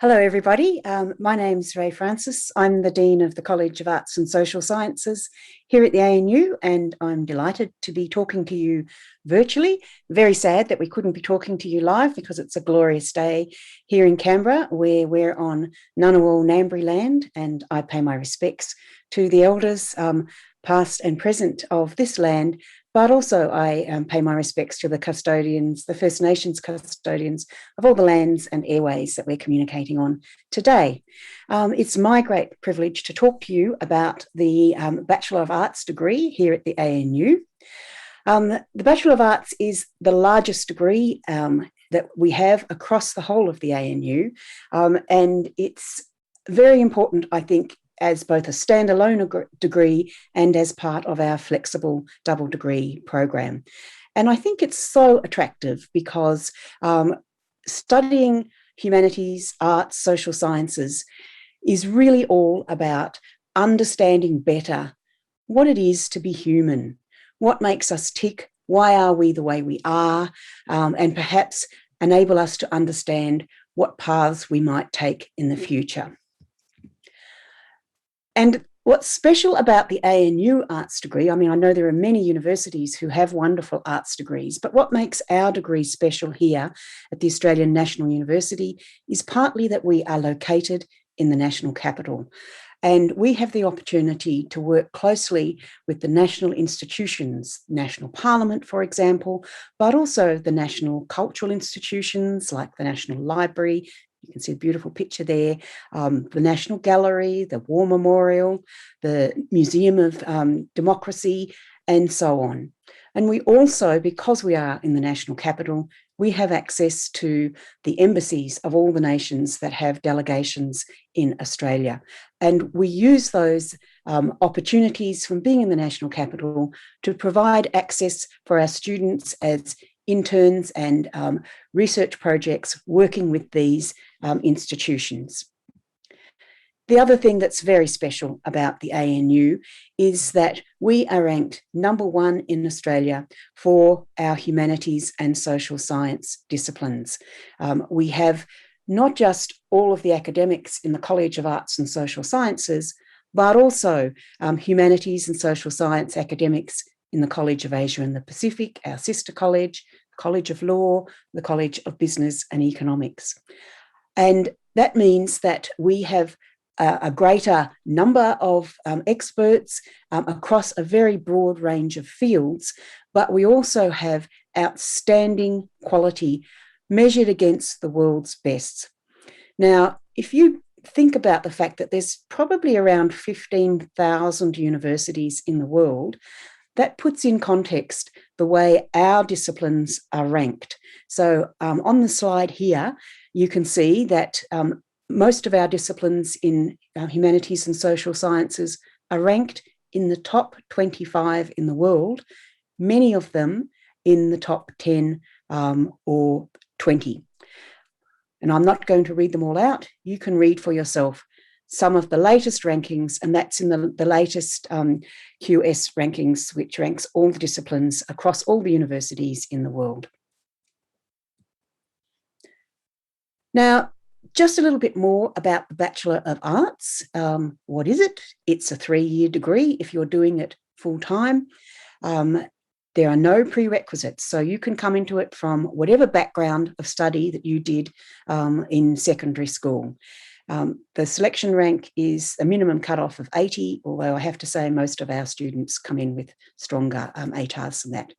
Hello, everybody. My name's Ray Francis. I'm the Dean of the College of Arts and Social Sciences here at the ANU, and I'm delighted to be talking to you virtually. Very sad that we couldn't be talking to you live because it's a glorious day here in Canberra, where we're on Ngunnawal Ngambri land, and I pay my respects to the elders, past and present, of this land. But also I pay my respects to the custodians, the First Nations custodians of all the lands and airways that we're communicating on today. It's my great privilege to talk to you about the Bachelor of Arts degree here at the ANU. The Bachelor of Arts is the largest degree that we have across the whole of the ANU, and it's very important, I think, as both a standalone degree and as part of our flexible double degree program. And I think it's so attractive because studying humanities, arts, social sciences is really all about understanding better what it is to be human, what makes us tick, why are we the way we are, and perhaps enable us to understand what paths we might take in the future. And what's special about the ANU arts degree, I mean, I know there are many universities who have wonderful arts degrees, but what makes our degree special here at the Australian National University is partly that we are located in the national capital. And we have the opportunity to work closely with the national institutions, National Parliament, for example, but also the national cultural institutions like the National Library. You can see a beautiful picture there, the National Gallery, the War Memorial, the Museum of Democracy, and so on. And we also, because we are in the national capital, we have access to the embassies of all the nations that have delegations in Australia. And we use those opportunities from being in the national capital to provide access for our students as interns and research projects working with these institutions. The other thing that's very special about the ANU is that we are ranked #1 in Australia for our humanities and social science disciplines. We have not just all of the academics in the College of Arts and Social Sciences, but also humanities and social science academics in the College of Asia and the Pacific, our sister college, the College of Law, the College of Business and Economics. And that means that we have a greater number of experts across a very broad range of fields, but we also have outstanding quality measured against the world's best. Now, if you think about the fact that there's probably around 15,000 universities in the world, that puts in context the way our disciplines are ranked. So on the slide here, you can see that most of our disciplines in humanities and social sciences are ranked in the top 25 in the world, many of them in the top 10 or 20. And I'm not going to read them all out. You can read for yourself some of the latest rankings, and that's in the latest QS rankings, which ranks all the disciplines across all the universities in the world. Now, just a little bit more about the Bachelor of Arts. What is it? It's a 3-year degree if you're doing it full time. There are no prerequisites, so you can come into it from whatever background of study that you did in secondary school. The selection rank is a minimum cutoff of 80, although I have to say most of our students come in with stronger ATARs than that.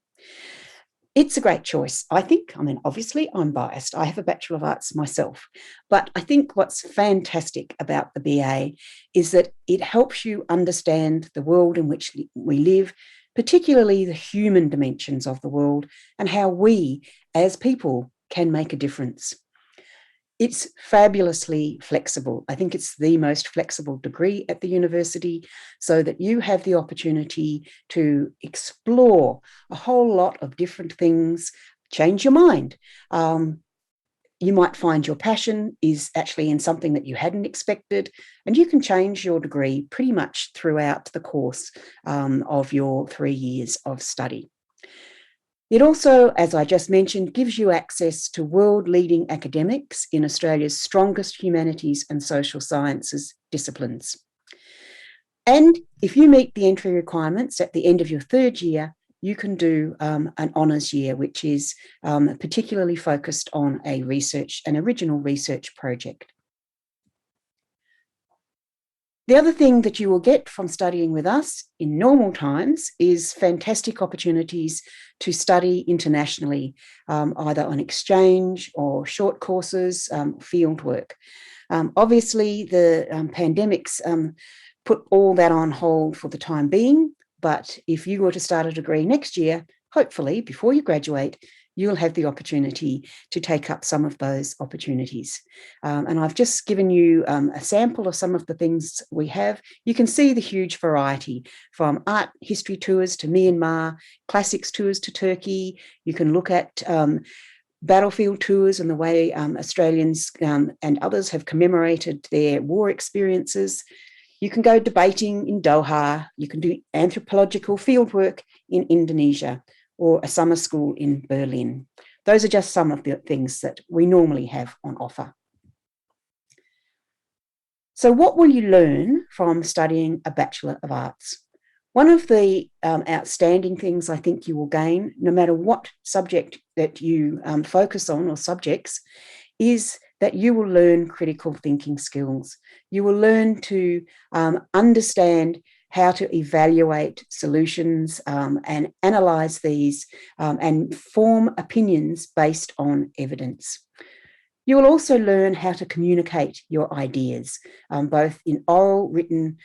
It's a great choice, I think. I mean, obviously, I'm biased. I have a Bachelor of Arts myself. But I think what's fantastic about the BA is that it helps you understand the world in which we live, particularly the human dimensions of the world and how we, as people, can make a difference. It's fabulously flexible. I think it's the most flexible degree at the university, so that you have the opportunity to explore a whole lot of different things, change your mind. You might find your passion is actually in something that you hadn't expected, and you can change your degree pretty much throughout the course of your 3 years of study. It also, as I just mentioned, gives you access to world-leading academics in Australia's strongest humanities and social sciences disciplines. And if you meet the entry requirements at the end of your third year, you can do an honours year, which is particularly focused on an original research project. The other thing that you will get from studying with us in normal times is fantastic opportunities to study internationally, either on exchange or short courses, fieldwork. Obviously, the pandemics put all that on hold for the time being, but if you were to start a degree next year, hopefully before you graduate, you'll have the opportunity to take up some of those opportunities. And I've just given you a sample of some of the things we have. You can see the huge variety, from art history tours to Myanmar, classics tours to Turkey. You can look at battlefield tours and the way Australians and others have commemorated their war experiences. You can go debating in Doha. You can do anthropological fieldwork in Indonesia, or a summer school in Berlin. Those are just some of the things that we normally have on offer. So what will you learn from studying a Bachelor of Arts? One of the outstanding things I think you will gain, no matter what subject that you focus on or subjects, is that you will learn critical thinking skills. You will learn to understand how to evaluate solutions and analyse these and form opinions based on evidence. You will also learn how to communicate your ideas, both in oral, written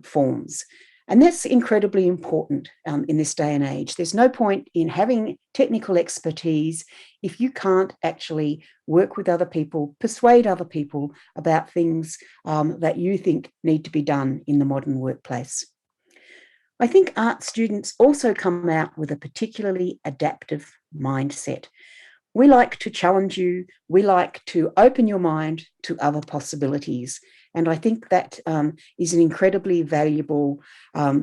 forms. And that's incredibly important in this day and age. There's no point in having technical expertise if you can't actually work with other people, persuade other people about things that you think need to be done in the modern workplace. I think art students also come out with a particularly adaptive mindset. We like to challenge you. We like to open your mind to other possibilities. And I think that is an incredibly valuable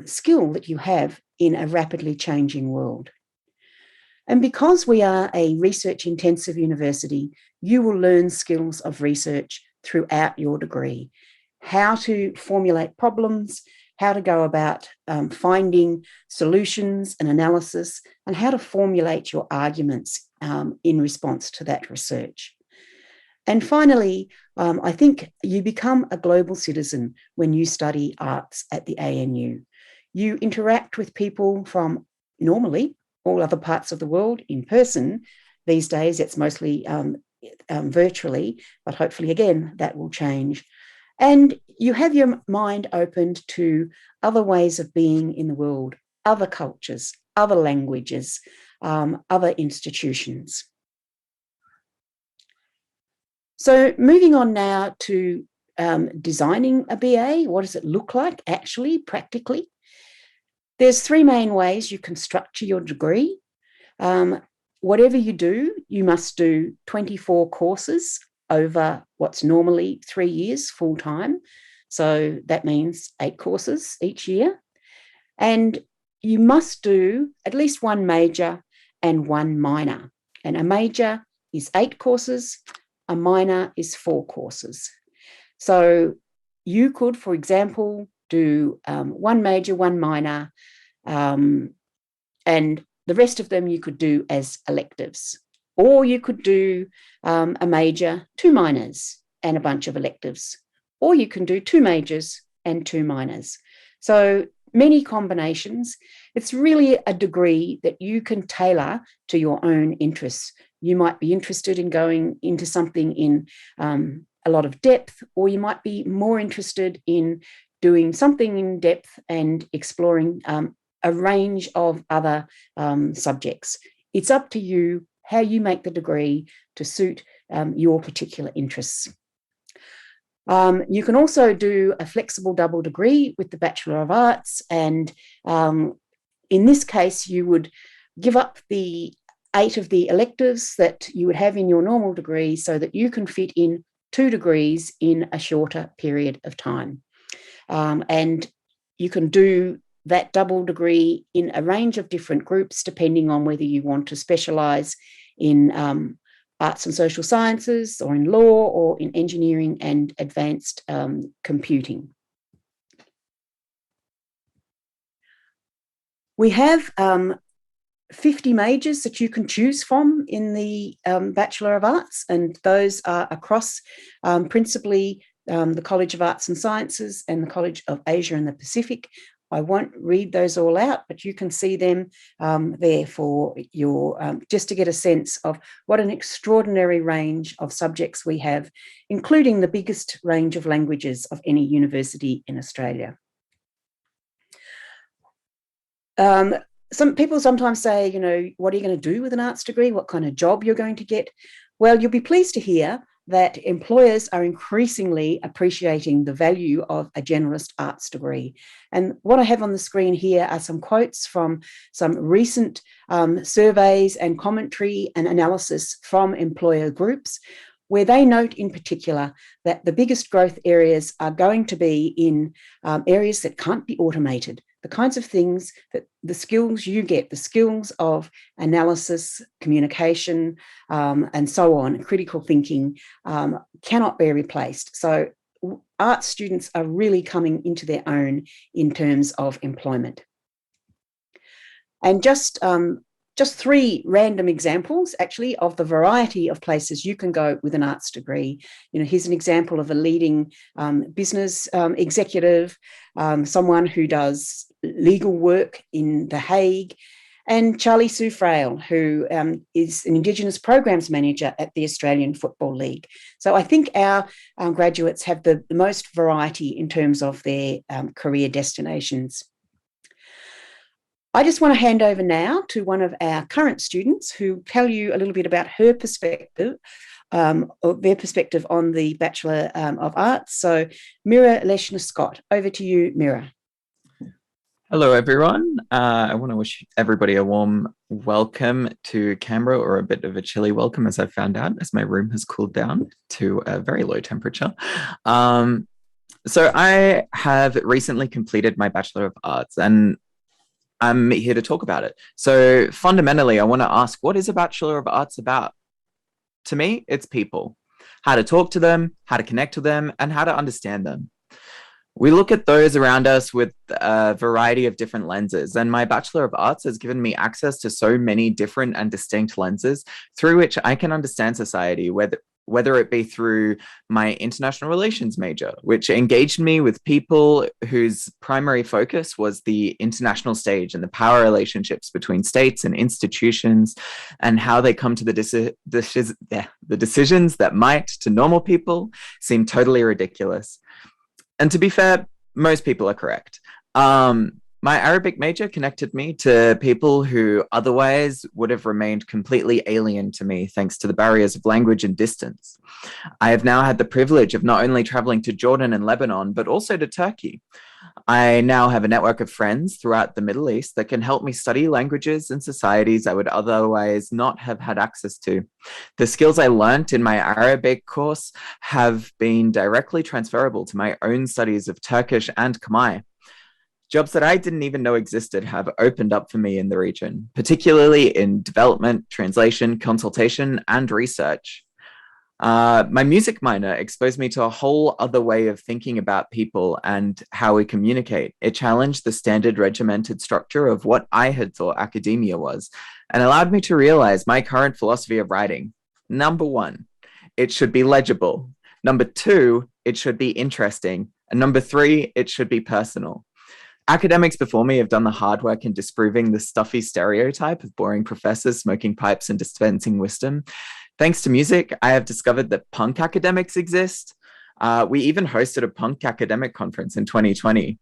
skill that you have in a rapidly changing world. And because we are a research-intensive university, you will learn skills of research throughout your degree. How to formulate problems, how to go about finding solutions and analysis, and how to formulate your arguments in response to that research. And finally, I think you become a global citizen when you study arts at the ANU. You interact with people from normally all other parts of the world in person. These days, it's mostly virtually, but hopefully, again, that will change. And you have your mind opened to other ways of being in the world, other cultures, other languages, other institutions. So moving on now to designing a BA, what does it look like actually, practically? There's three main ways you can structure your degree. Whatever you do, you must do 24 courses over what's normally 3 years full-time. So that means 8 courses each year. And you must do at least one major and one minor. And a major is 8 courses, a minor is 4 courses. So you could, for example, do one major, one minor, and the rest of them you could do as electives. Or you could do a major, 2 minors, and a bunch of electives. Or you can do 2 majors and 2 minors. So many combinations. It's really a degree that you can tailor to your own interests. You might be interested in going into something in a lot of depth, or you might be more interested in doing something in depth and exploring a range of other subjects. It's up to you how you make the degree to suit your particular interests. You can also do a flexible double degree with the Bachelor of Arts, and in this case, you would give up the 8 of the electives that you would have in your normal degree so that you can fit in 2 degrees in a shorter period of time. And you can do that double degree in a range of different groups, depending on whether you want to specialise in arts and social sciences, or in law, or in engineering and advanced computing. We have 50 majors that you can choose from in the Bachelor of Arts, and those are across principally the College of Arts and Sciences and the College of Asia and the Pacific. I won't read those all out, but you can see them there for your, just to get a sense of what an extraordinary range of subjects we have, including the biggest range of languages of any university in Australia. Some people sometimes say, you know, what are you going to do with an arts degree? What kind of job you're going to get? Well, you'll be pleased to hear that employers are increasingly appreciating the value of a generalist arts degree. And what I have on the screen here are some quotes from some recent surveys and commentary and analysis from employer groups, where they note in particular that the biggest growth areas are going to be in areas that can't be automated. The kinds of things that the skills you get, the skills of analysis, communication, and so on, critical thinking, cannot be replaced. So arts students are really coming into their own in terms of employment. And just 3 random examples, actually, of the variety of places you can go with an arts degree. You know, here's an example of a leading business executive, someone who does legal work in The Hague, and Charlie Sue Frail, who is an Indigenous Programs Manager at the Australian Football League. So I think our graduates have the most variety in terms of their career destinations. I just want to hand over now to one of our current students who tell you a little bit about her perspective, or their perspective on the Bachelor of Arts. So Mira Leshner-Scott, over to you, Mira. Hello, everyone. I want to wish everybody a warm welcome to Canberra, or a bit of a chilly welcome, as I found out, as my room has cooled down to a very low temperature. So I have recently completed my Bachelor of Arts, and I'm here to talk about it. So fundamentally, I want to ask, what is a Bachelor of Arts about? To me, it's people. How to talk to them, how to connect to them, and how to understand them. We look at those around us with a variety of different lenses, and my Bachelor of Arts has given me access to so many different and distinct lenses through which I can understand society, whether it be through my international relations major, which engaged me with people whose primary focus was the international stage and the power relationships between states and institutions, and how they come to the decisions that might, to normal people, seem totally ridiculous. And to be fair, most people are correct. My Arabic major connected me to people who otherwise would have remained completely alien to me, thanks to the barriers of language and distance. I have now had the privilege of not only traveling to Jordan and Lebanon, but also to Turkey. I now have a network of friends throughout the Middle East that can help me study languages and societies I would otherwise not have had access to. The skills I learnt in my Arabic course have been directly transferable to my own studies of Turkish and Khmer. Jobs that I didn't even know existed have opened up for me in the region, particularly in development, translation, consultation, and research. My music minor exposed me to a whole other way of thinking about people and how we communicate. It challenged the standard regimented structure of what I had thought academia was, and allowed me to realize my current philosophy of writing. Number 1, it should be legible. Number 2, it should be interesting. And number 3, it should be personal. Academics before me have done the hard work in disproving the stuffy stereotype of boring professors smoking pipes and dispensing wisdom. Thanks to music, I have discovered that punk academics exist. We even hosted a punk academic conference in 2020.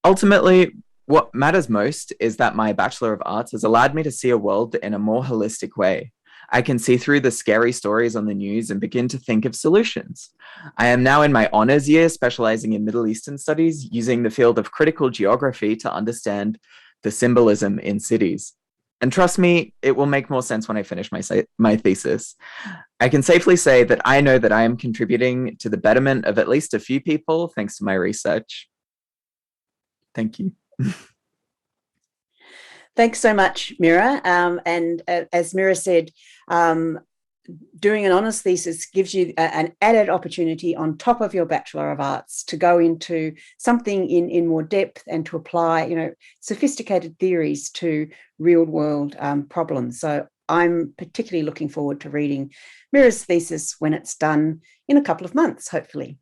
Ultimately, what matters most is that my Bachelor of Arts has allowed me to see a world in a more holistic way. I can see through the scary stories on the news and begin to think of solutions. I am now in my honors year, specializing in Middle Eastern studies, using the field of critical geography to understand the symbolism in cities. And trust me, it will make more sense when I finish my thesis. I can safely say that I know that I am contributing to the betterment of at least a few people thanks to my research. Thank you. Thanks so much, Mira. And as Mira said, doing an honours thesis gives you an added opportunity on top of your Bachelor of Arts to go into something in more depth and to apply, sophisticated theories to real world problems. So I'm particularly looking forward to reading Mira's thesis when it's done in a couple of months, hopefully.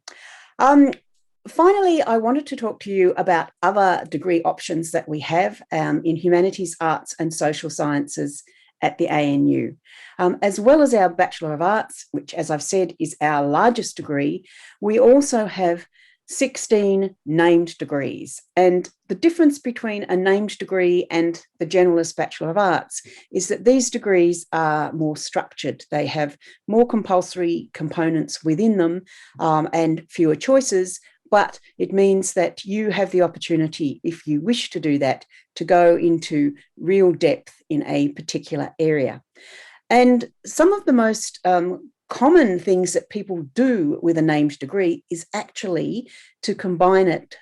Finally, I wanted to talk to you about other degree options that we have in humanities, arts, and social sciences at the ANU. As well as our Bachelor of Arts, which, as I've said, is our largest degree, we also have 16 named degrees. And the difference between a named degree and the generalist Bachelor of Arts is that these degrees are more structured. They have more compulsory components within them and fewer choices, but it means that you have the opportunity, if you wish to do that, to go into real depth in a particular area. And some of the most common things that people do with a named degree is actually to combine it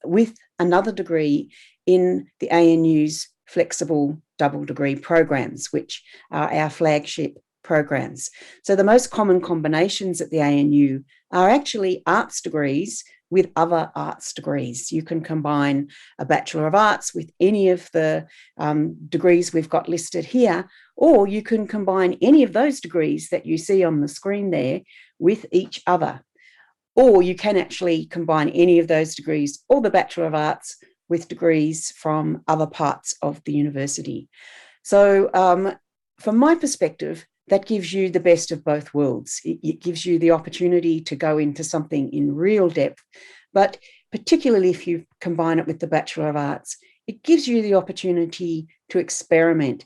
with another degree in the ANU's flexible double degree programs, which are our flagship programs. So the most common combinations at the ANU are actually arts degrees with other arts degrees. You can combine a Bachelor of Arts with any of the degrees we've got listed here, or you can combine any of those degrees that you see on the screen there with each other. Or you can actually combine any of those degrees or the Bachelor of Arts with degrees from other parts of the university. So from my perspective, that gives you the best of both worlds. It gives you the opportunity to go into something in real depth, but particularly if you combine it with the Bachelor of Arts, it gives you the opportunity to experiment.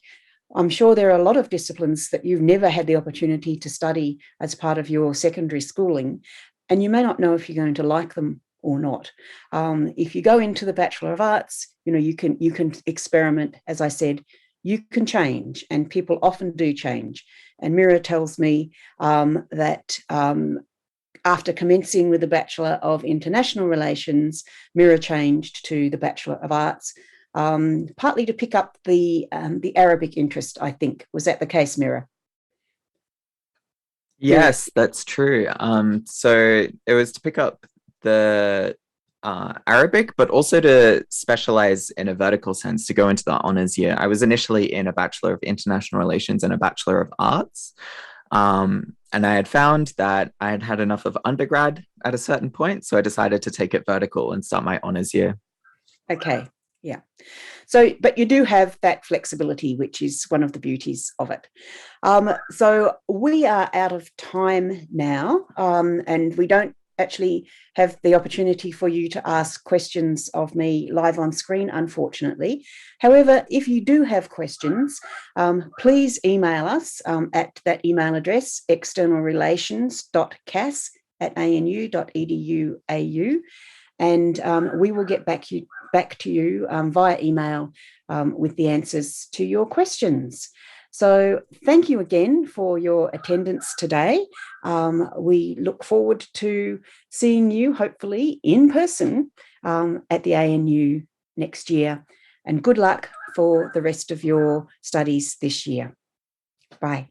I'm sure there are a lot of disciplines that you've never had the opportunity to study as part of your secondary schooling, and you may not know if you're going to like them or not. If you go into the Bachelor of Arts, you can experiment. As I said, you can change, and people often do change. And Mira tells me that after commencing with the Bachelor of International Relations, Mira changed to the Bachelor of Arts, partly to pick up the Arabic interest, I think. Was that the case, Mira? Yes, that's true. So it was to pick up the Arabic, but also to specialize in a vertical sense to go into the honors year. I was initially in a Bachelor of International Relations and a Bachelor of Arts. And I had found that I had had enough of undergrad at a certain point. So I decided to take it vertical and start my honors year. Okay. Yeah. So, but you do have that flexibility, which is one of the beauties of it. So we are out of time now, and we don't actually have the opportunity for you to ask questions of me live on screen, unfortunately. However, if you do have questions, please email us at that email address, externalrelations.cas@anu.edu.au, and we will get back to you via email with the answers to your questions. So thank you again for your attendance today. We look forward to seeing you, hopefully in person, at the ANU next year. And good luck for the rest of your studies this year. Bye.